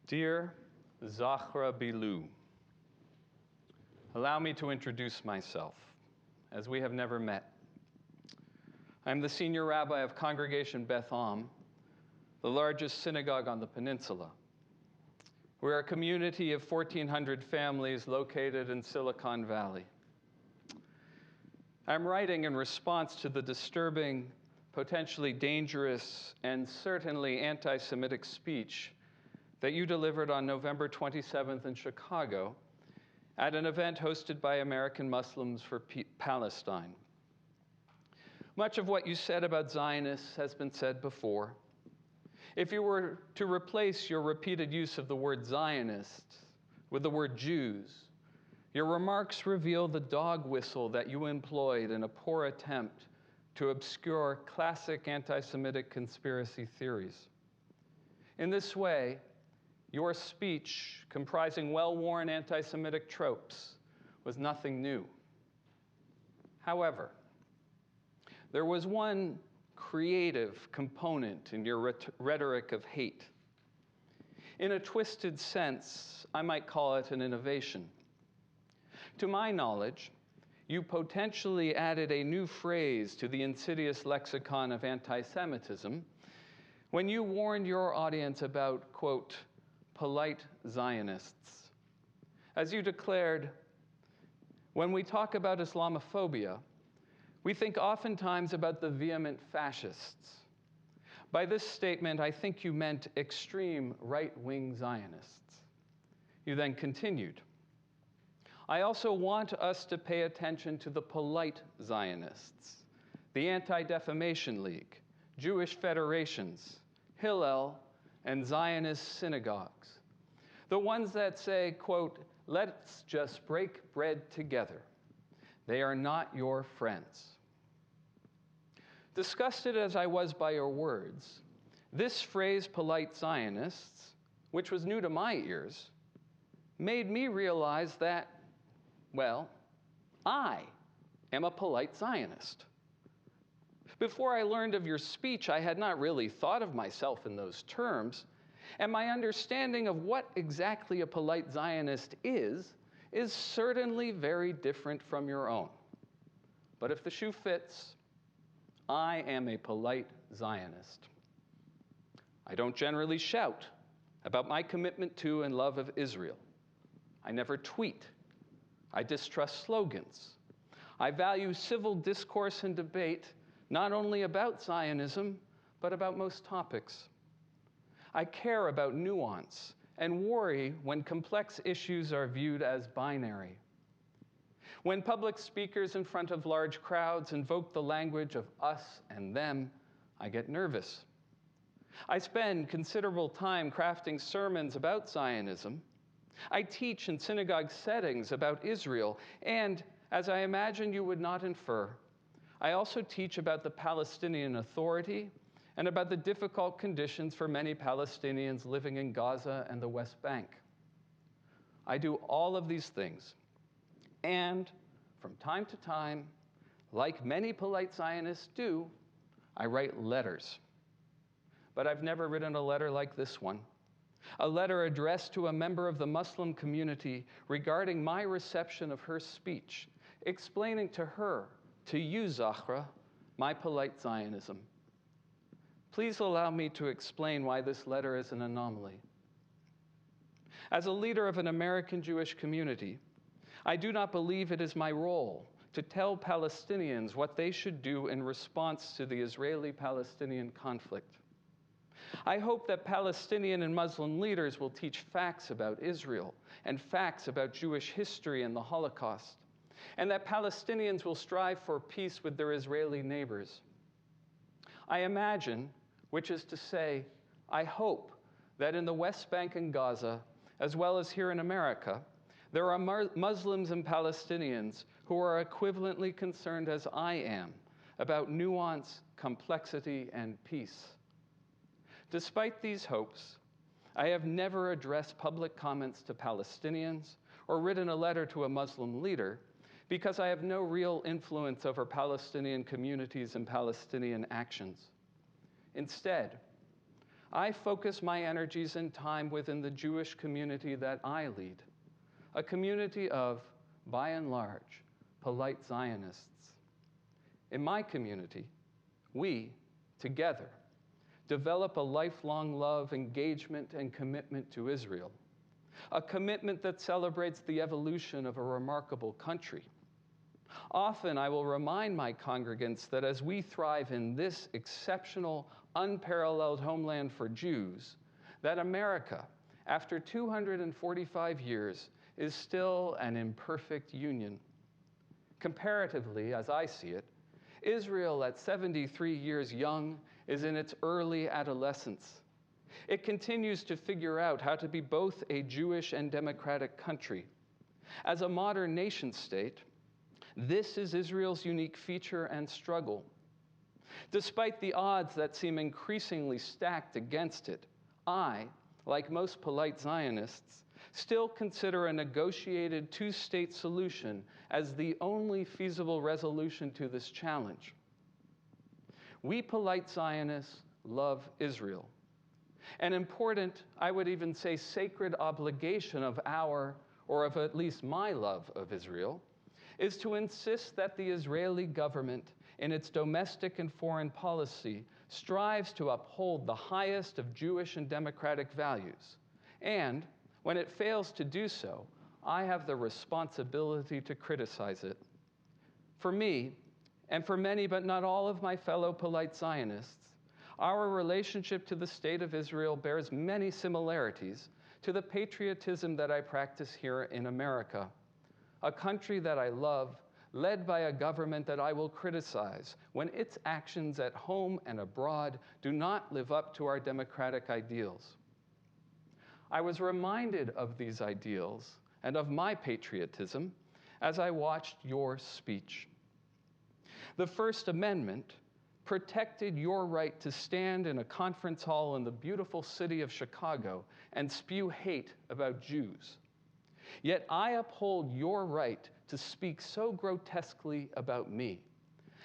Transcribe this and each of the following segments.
Dear Zachra Bilou, allow me to introduce myself, as we have never met. I'm the senior rabbi of Congregation Beth Am, the largest synagogue on the peninsula. We're a community of 1,400 families located in Silicon Valley. I'm writing in response to the disturbing, potentially dangerous, and certainly anti-Semitic speech that you delivered on November 27th in Chicago at an event hosted by American Muslims for Palestine. Much of what you said about Zionists has been said before. If you were to replace your repeated use of the word Zionist with the word Jews, your remarks reveal the dog whistle that you employed in a poor attempt to obscure classic anti-Semitic conspiracy theories. In this way, your speech, comprising well-worn anti-Semitic tropes, was nothing new. However, there was one creative component in your rhetoric of hate. In a twisted sense, I might call it an innovation. To my knowledge, you potentially added a new phrase to the insidious lexicon of anti-Semitism when you warned your audience about, quote, polite Zionists. As you declared, when we talk about Islamophobia, we think oftentimes about the vehement fascists. By this statement, I think you meant extreme right-wing Zionists. You then continued, I also want us to pay attention to the polite Zionists, the Anti-Defamation League, Jewish federations, Hillel, and Zionist synagogues, the ones that say, quote, let's just break bread together. They are not your friends. Disgusted as I was by your words, this phrase, polite Zionists, which was new to my ears, made me realize that, well, I am a polite Zionist. Before I learned of your speech, I had not really thought of myself in those terms, and my understanding of what exactly a polite Zionist is certainly very different from your own. But if the shoe fits, I am a polite Zionist. I don't generally shout about my commitment to and love of Israel. I never tweet. I distrust slogans. I value civil discourse and debate, not only about Zionism, but about most topics. I care about nuance and worry when complex issues are viewed as binary. When public speakers in front of large crowds invoke the language of us and them, I get nervous. I spend considerable time crafting sermons about Zionism. I teach in synagogue settings about Israel, and as I imagine you would not infer, I also teach about the Palestinian Authority and about the difficult conditions for many Palestinians living in Gaza and the West Bank. I do all of these things, and from time to time, like many polite Zionists do, I write letters. But I've never written a letter like this one, a letter addressed to a member of the Muslim community regarding my reception of her speech, explaining to her, to you, Zachra, my polite Zionism. Please allow me to explain why this letter is an anomaly. As a leader of an American Jewish community, I do not believe it is my role to tell Palestinians what they should do in response to the Israeli-Palestinian conflict. I hope that Palestinian and Muslim leaders will teach facts about Israel and facts about Jewish history and the Holocaust, and that Palestinians will strive for peace with their Israeli neighbors. I imagine, which is to say, I hope that in the West Bank and Gaza, as well as here in America, there are Muslims and Palestinians who are equivalently concerned as I am about nuance, complexity, and peace. Despite these hopes, I have never addressed public comments to Palestinians or written a letter to a Muslim leader because I have no real influence over Palestinian communities and Palestinian actions. Instead, I focus my energies and time within the Jewish community that I lead, a community of, by and large, polite Zionists. In my community, we, together, develop a lifelong love, engagement, and commitment to Israel, a commitment that celebrates the evolution of a remarkable country. Often I will remind my congregants that as we thrive in this exceptional, unparalleled homeland for Jews, that America, after 245 years, is still an imperfect union. Comparatively, as I see it, Israel at 73 years young is in its early adolescence. It continues to figure out how to be both a Jewish and democratic country. As a modern nation state, this is Israel's unique feature and struggle. Despite the odds that seem increasingly stacked against it, I, like most polite Zionists, still consider a negotiated two-state solution as the only feasible resolution to this challenge. We polite Zionists love Israel. An important, I would even say sacred obligation of our, or of at least my love of Israel, is to insist that the Israeli government, in its domestic and foreign policy, strives to uphold the highest of Jewish and democratic values. And when it fails to do so, I have the responsibility to criticize it. For me, and for many but not all of my fellow polite Zionists, our relationship to the state of Israel bears many similarities to the patriotism that I practice here in America, a country that I love, led by a government that I will criticize when its actions at home and abroad do not live up to our democratic ideals. I was reminded of these ideals and of my patriotism as I watched your speech. The First Amendment protected your right to stand in a conference hall in the beautiful city of Chicago and spew hate about Jews. Yet I uphold your right to speak so grotesquely about me,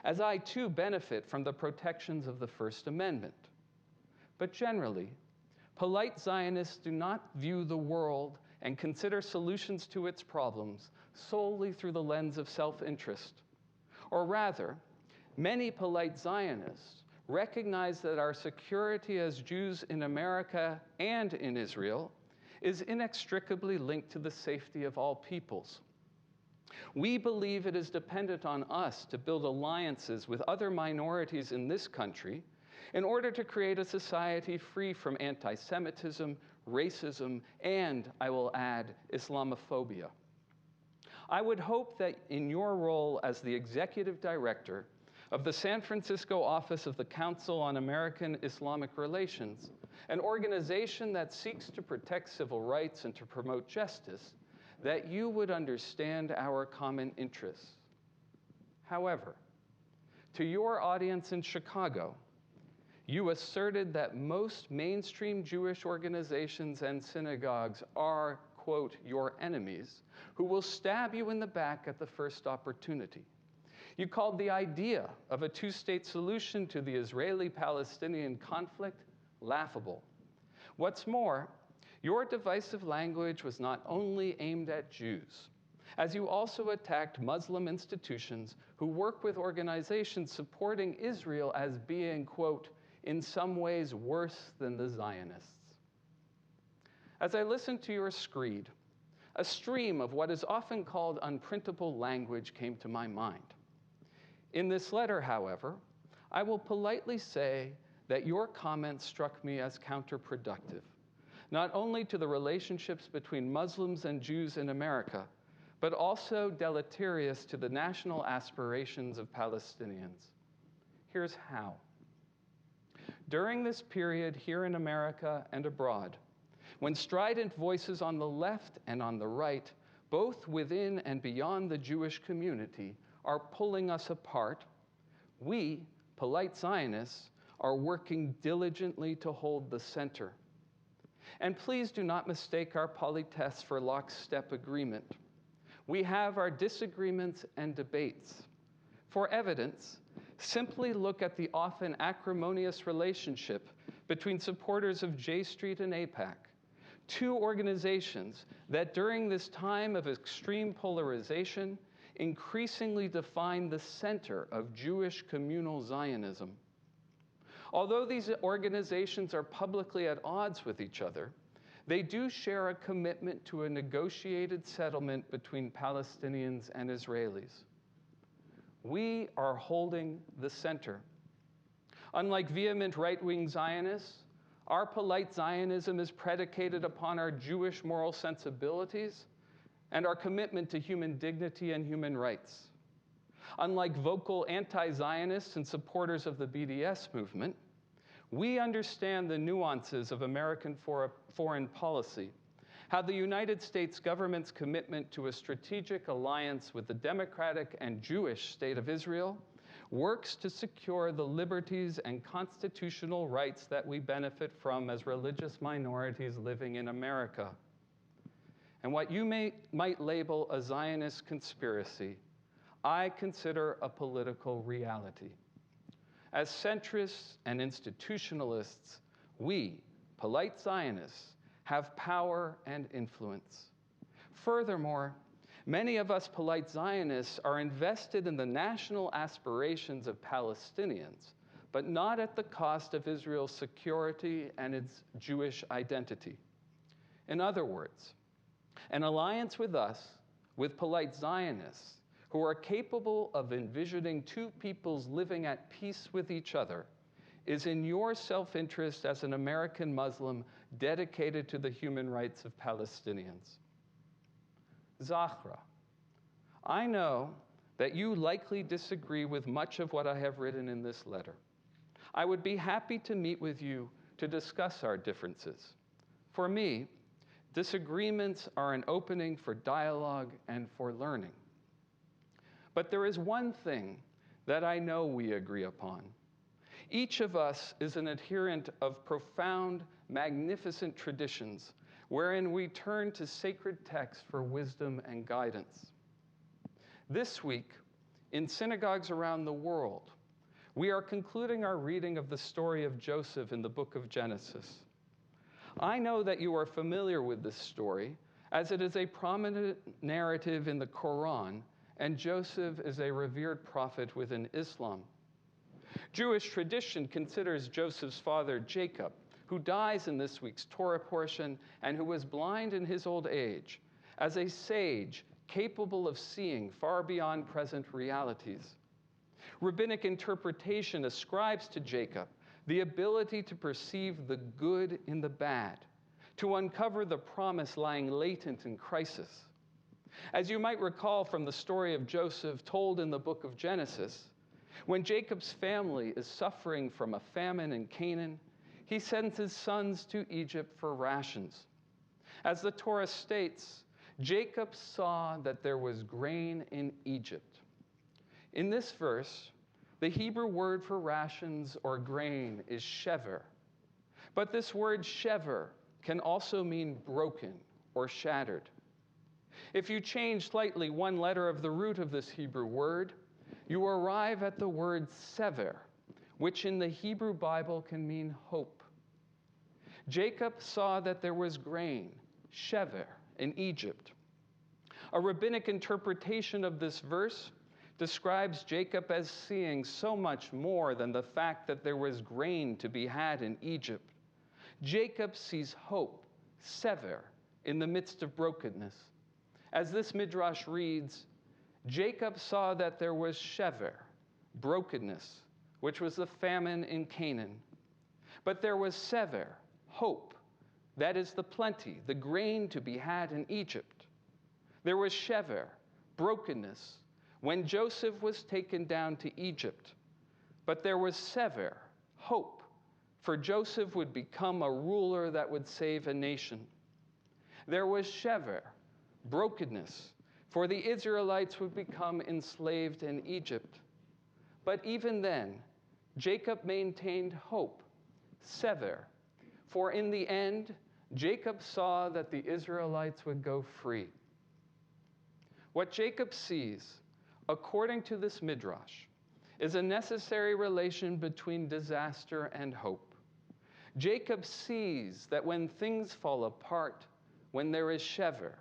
as I too benefit from the protections of the First Amendment. But generally, polite Zionists do not view the world and consider solutions to its problems solely through the lens of self-interest. Or rather, many polite Zionists recognize that our security as Jews in America and in Israel is inextricably linked to the safety of all peoples. We believe it is dependent on us to build alliances with other minorities in this country in order to create a society free from anti-Semitism, racism, and, I will add, Islamophobia. I would hope that in your role as the executive director of the San Francisco office of the Council on American Islamic Relations, an organization that seeks to protect civil rights and to promote justice, that you would understand our common interests. However, to your audience in Chicago, you asserted that most mainstream Jewish organizations and synagogues are, quote, your enemies, who will stab you in the back at the first opportunity. You called the idea of a two-state solution to the Israeli-Palestinian conflict laughable. What's more, your divisive language was not only aimed at Jews, as you also attacked Muslim institutions who work with organizations supporting Israel as being, quote, in some ways worse than the Zionists. As I listened to your screed, a stream of what is often called unprintable language came to my mind. In this letter, however, I will politely say that your comments struck me as counterproductive, not only to the relationships between Muslims and Jews in America, but also deleterious to the national aspirations of Palestinians. Here's how. During this period here in America and abroad, when strident voices on the left and on the right, both within and beyond the Jewish community, are pulling us apart, we, polite Zionists, are working diligently to hold the center. And please do not mistake our politesse for lockstep agreement. We have our disagreements and debates. For evidence, Simply look at the often acrimonious relationship between supporters of J Street and AIPAC, two organizations that during this time of extreme polarization increasingly define the center of Jewish communal Zionism. Although these organizations are publicly at odds with each other, they do share a commitment to a negotiated settlement between Palestinians and Israelis. We are holding the center. Unlike vehement right-wing Zionists, our polite Zionism is predicated upon our Jewish moral sensibilities and our commitment to human dignity and human rights. Unlike vocal anti-Zionists and supporters of the BDS movement, we understand the nuances of American foreign policy, how the United States government's commitment to a strategic alliance with the democratic and Jewish state of Israel works to secure the liberties and constitutional rights that we benefit from as religious minorities living in America. And what you might label a Zionist conspiracy, I consider a political reality. As centrists and institutionalists, we, polite Zionists, have power and influence. Furthermore, many of us polite Zionists are invested in the national aspirations of Palestinians, but not at the cost of Israel's security and its Jewish identity. In other words, an alliance with us, with polite Zionists, who are capable of envisioning two peoples living at peace with each other, is in your self-interest as an American Muslim dedicated to the human rights of Palestinians. Zahra, I know that you likely disagree with much of what I have written in this letter. I would be happy to meet with you to discuss our differences. For me, disagreements are an opening for dialogue and for learning. But there is one thing that I know we agree upon. Each of us is an adherent of profound, magnificent traditions wherein we turn to sacred texts for wisdom and guidance. This week, in synagogues around the world, we are concluding our reading of the story of Joseph in the book of Genesis. I know that you are familiar with this story, as it is a prominent narrative in the Quran, and Joseph is a revered prophet within Islam. Jewish tradition considers Joseph's father, Jacob, who dies in this week's Torah portion and who was blind in his old age, as a sage capable of seeing far beyond present realities. Rabbinic interpretation ascribes to Jacob the ability to perceive the good in the bad, to uncover the promise lying latent in crisis. As you might recall from the story of Joseph told in the book of Genesis, when Jacob's family is suffering from a famine in Canaan, he sends his sons to Egypt for rations. As the Torah states, Jacob saw that there was grain in Egypt. In this verse, the Hebrew word for rations or grain is shever. But this word shever can also mean broken or shattered. If you change slightly one letter of the root of this Hebrew word, you arrive at the word sever, which in the Hebrew Bible can mean hope. Jacob saw that there was grain, shever, in Egypt. A rabbinic interpretation of this verse describes Jacob as seeing so much more than the fact that there was grain to be had in Egypt. Jacob sees hope, sever, in the midst of brokenness. As this midrash reads, Jacob saw that there was shever, brokenness, which was the famine in Canaan. But there was sever, hope, that is the plenty, the grain to be had in Egypt. There was shever, brokenness, when Joseph was taken down to Egypt. But there was sever, hope, for Joseph would become a ruler that would save a nation. There was shever, brokenness, for the Israelites would become enslaved in Egypt. But even then, Jacob maintained hope, sever, for in the end, Jacob saw that the Israelites would go free. What Jacob sees, according to this midrash, is a necessary relation between disaster and hope. Jacob sees that when things fall apart, when there is shever,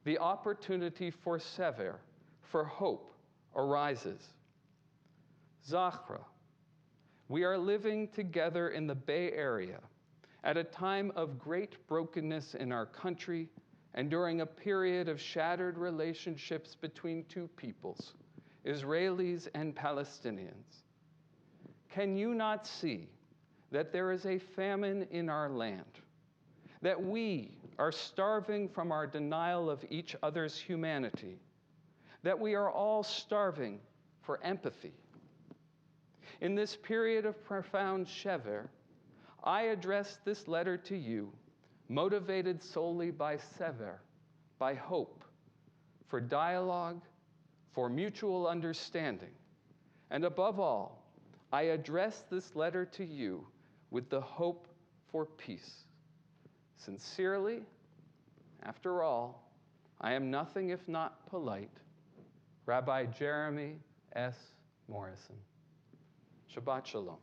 the opportunity for sever, for hope, arises. Zachra, we are living together in the Bay Area at a time of great brokenness in our country and during a period of shattered relationships between two peoples, Israelis and Palestinians. Can you not see that there is a famine in our land, that we are starving from our denial of each other's humanity, that we are all starving for empathy? In this period of profound shever, I address this letter to you, motivated solely by sever, by hope, for dialogue, for mutual understanding. And above all, I address this letter to you with the hope for peace. Sincerely, after all, I am nothing if not polite, Rabbi Jeremy S. Morrison. Shabbat Shalom.